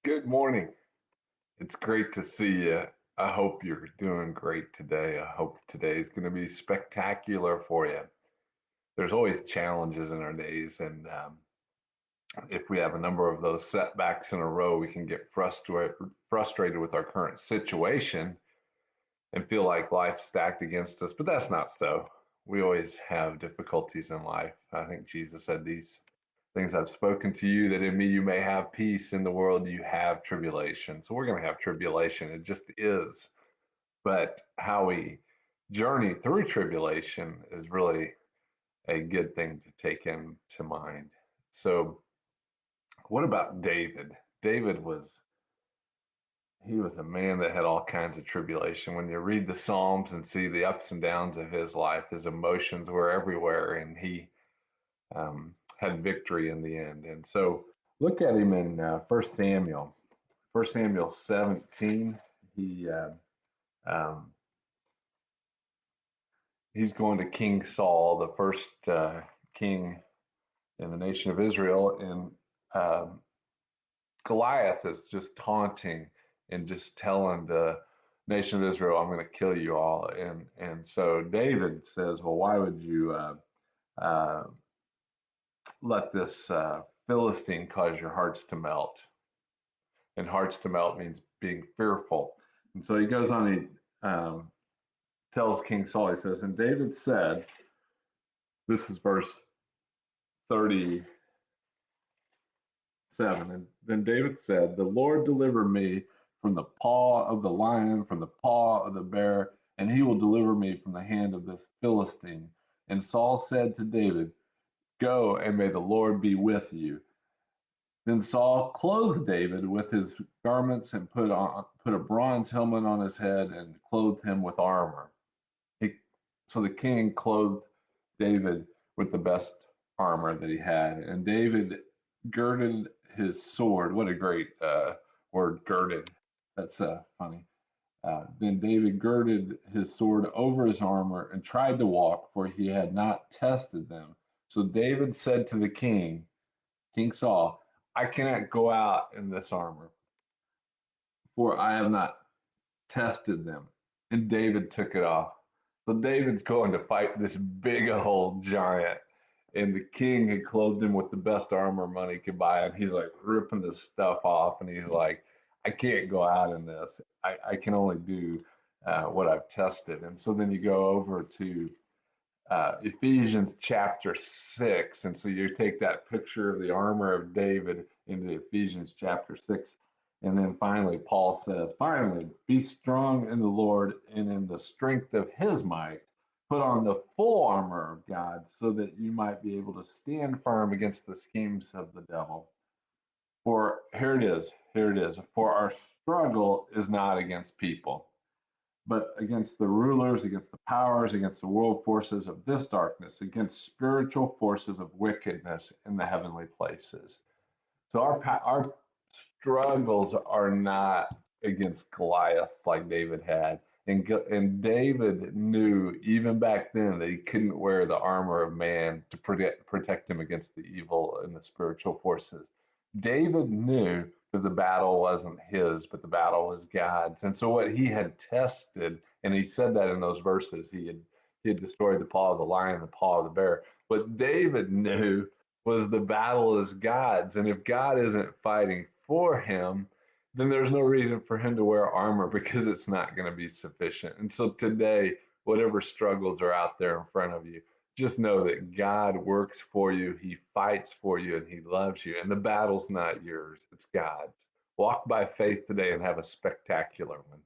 Good morning. It's great to see you. I hope you're doing great today. I hope today is going to be spectacular for you. There's always challenges in our days, and if we have a number of those setbacks in a row, we can get frustrated with our current situation and feel like life's stacked against us. But that's not so. We always have difficulties in life. I think Jesus said these things I've spoken to you, that in me you may have peace. In the world you have tribulation. So we're going to have tribulation. It just is. But how we journey through tribulation is really a good thing to take into mind. So, what about David? David was he was a man that had all kinds of tribulation. When you read the Psalms and see the ups and downs of his life, his emotions were everywhere, and he had victory in the end. And so, look at him in 1 Samuel, 17. He um, he's going to King Saul, the first king in the nation of Israel, and Goliath is just taunting and just telling the nation of Israel, "I'm going to kill you all." And so David says, "Well, why would you uh, let this Philistine cause your hearts to melt?" And hearts to melt means being fearful. And so he goes on. He tells King Saul. He says, "And David said, this is verse 37. And then David said, the Lord deliver me from the paw of the lion, from the paw of the bear, and he will deliver me from the hand of this Philistine." And Saul said to David, "Go, and may the Lord be with you." Then Saul clothed David with his garments and put a bronze helmet on his head and clothed him with armor. He, so the king clothed David with the best armor that he had, and David girded his sword. What a great word, girded. That's funny. Then David girded his sword over his armor and tried to walk, for he had not tested them. So David said to the king, King Saul, "I cannot go out in this armor, for I have not tested them." And David took it off. So David's going to fight this big old giant, and the king had clothed him with the best armor money could buy, and he's like ripping this stuff off, and he's like, "I can't go out in this. I can only do what I've tested." And so then you go over to Ephesians chapter 6. And so you take that picture of the armor of David into Ephesians chapter 6. And then finally, Paul says, "Finally, be strong in the Lord and in the strength of his might. Put on the full armor of God so that you might be able to stand firm against the schemes of the devil." For here it is. For our struggle is not against people, but against the rulers, against the powers, against the world forces of this darkness, against spiritual forces of wickedness in the heavenly places. So our struggles are not against Goliath like David had. And David knew even back then that he couldn't wear the armor of man to protect him against the evil and the spiritual forces. David knew that the battle wasn't his, but the battle was God's. And so what he had tested, and he said that in those verses, he had destroyed the paw of the lion, the paw of the bear. What David knew was the battle is God's. And if God isn't fighting for him, then there's no reason for him to wear armor because it's not going to be sufficient. And so today, whatever struggles are out there in front of you, just know that God works for you, he fights for you, and he loves you. And the battle's not yours, it's God's. Walk by faith today and have a spectacular one.